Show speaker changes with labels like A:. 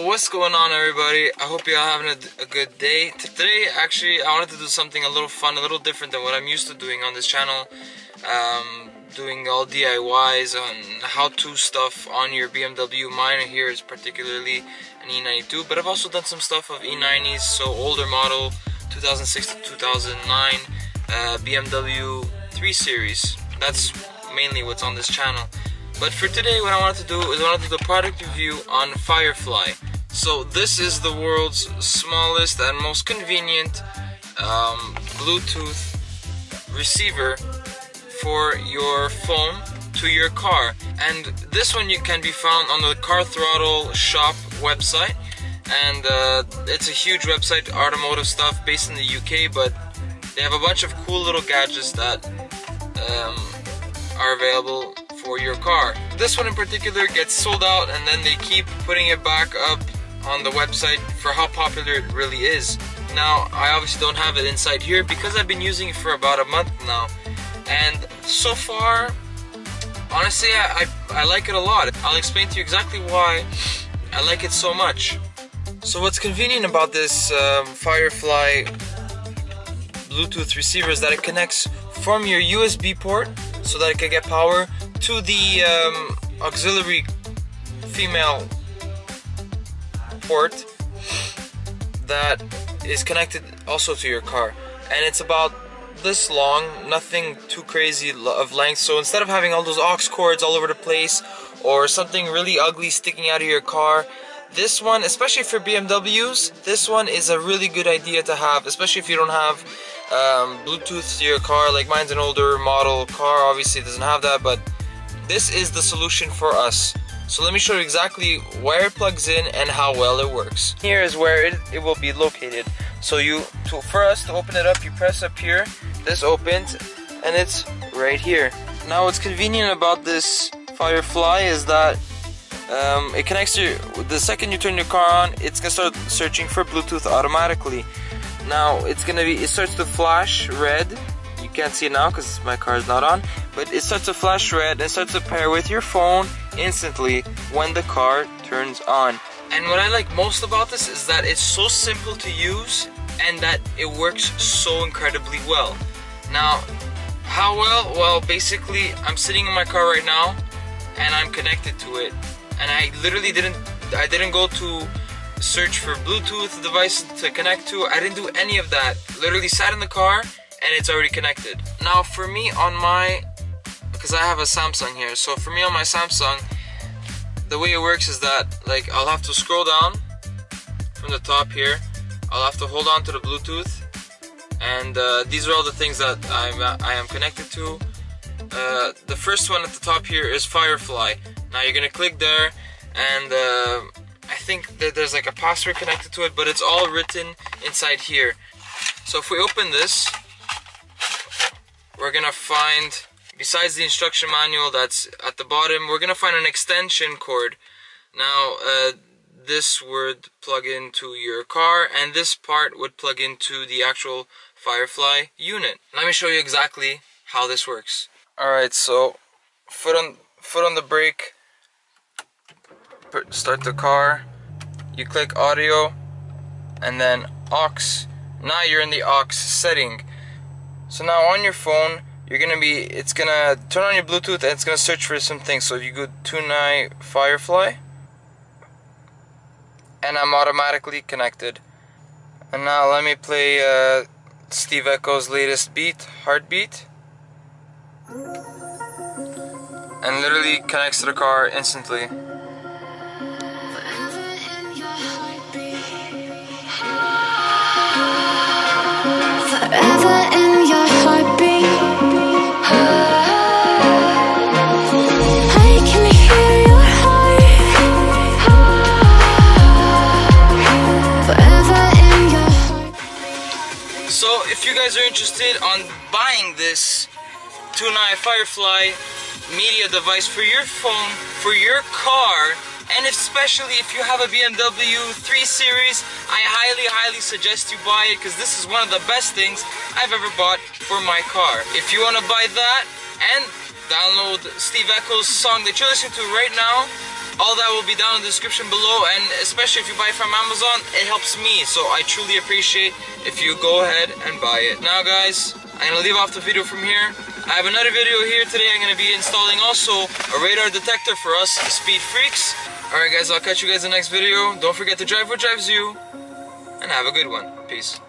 A: Yo, what's going on, everybody? I hope you're having a good day. Today, actually, I wanted to do something a little fun, a little different than what I'm used to doing on this channel. Doing all DIYs on how-to stuff on your BMW. Mine here is particularly an E92, but I've also done some stuff of E90s, so older model, 2006 to 2009, BMW 3 Series. That's mainly what's on this channel. But for today, what I wanted to do is I wanted to do a product review on Firefly. So this is the world's smallest and most convenient Bluetooth receiver for your phone to your car. And this one can be found on the Car Throttle shop website. And it's a huge website, automotive stuff, based in the UK, but they have a bunch of cool little gadgets that are available for your car. This one in particular gets sold out, and then they keep putting it back up on the website for how popular it really is. Now, I obviously don't have it inside here because I've been using it for about a month now, and so far, honestly, I like it a lot. I'll explain to you exactly why I like it so much. So what's convenient about this Firefly Bluetooth receiver is that it connects from your USB port so that it can get power to the auxiliary female port that is connected also to your car, and it's about this long, nothing too crazy of length. So instead of having all those aux cords all over the place or something really ugly sticking out of your car, this one, especially for BMWs, this one is a really good idea to have, especially if you don't have Bluetooth to your car. Like mine's an older model car, obviously it doesn't have that, but this is the solution for us. So let me show you exactly where it plugs in and how well it works. Here is where it will be located. So for us to open it up, you press up here, this opens, and it's right here. Now what's convenient about this Firefly is that it connects to the second you turn your car on, it's gonna start searching for Bluetooth automatically. Now it starts to flash red. You can't see it now because my car is not on, but it starts to flash red and starts to pair with your phone instantly when the car turns on. And what I like most about this is that it's so simple to use and that it works so incredibly well. Now, how well? Well, basically, I'm sitting in my car right now and I'm connected to it. And I literally didn't go to search for Bluetooth device to connect to. I didn't do any of that. Literally sat in the car and it's already connected. Now for me on because I have a Samsung here, so for me on my Samsung, the way it works is that I'll have to scroll down from the top here. I'll have to hold on to the Bluetooth, and these are all the things that I am connected to. The first one at the top here is Firefly. Now you're gonna click there, and I think that there's like a password connected to it, but it's all written inside here. So if we open this, we're gonna find, besides the instruction manual that's at the bottom, we're gonna find an extension cord. Now this would plug into your car, and this part would plug into the actual Firefly unit. Let me show you exactly how this works. Alright, so foot on the brake, start the car, you click audio, and then aux. Now you're in the aux setting. So now on your phone, it's gonna turn on your Bluetooth and it's gonna search for some things. So if you go Tunai Firefly, and I'm automatically connected. And now let me play Steve Echo's latest beat, Heartbeat, and literally connects to the car instantly.
B: Forever in your heartbeat. I can hear your heart. Forever in your heart.
A: So if you guys are interested on buying this Tunai Firefly media device for your phone, for your car, and especially if you have a BMW 3 Series, I highly suggest you buy it, because this is one of the best things I've ever bought for my car. If you want to buy that and download Steve Echo's song that you're listening to right now, All that will be down in the description below, and especially if you buy from Amazon, it helps me, so I truly appreciate if you go ahead and buy it. Now guys, I'm gonna leave off the video from here. I have another video here today. I'm gonna be installing also a radar detector for us speed freaks. Alright guys, I'll catch you guys in the next video. Don't forget to drive what drives you, and have a good one. Peace.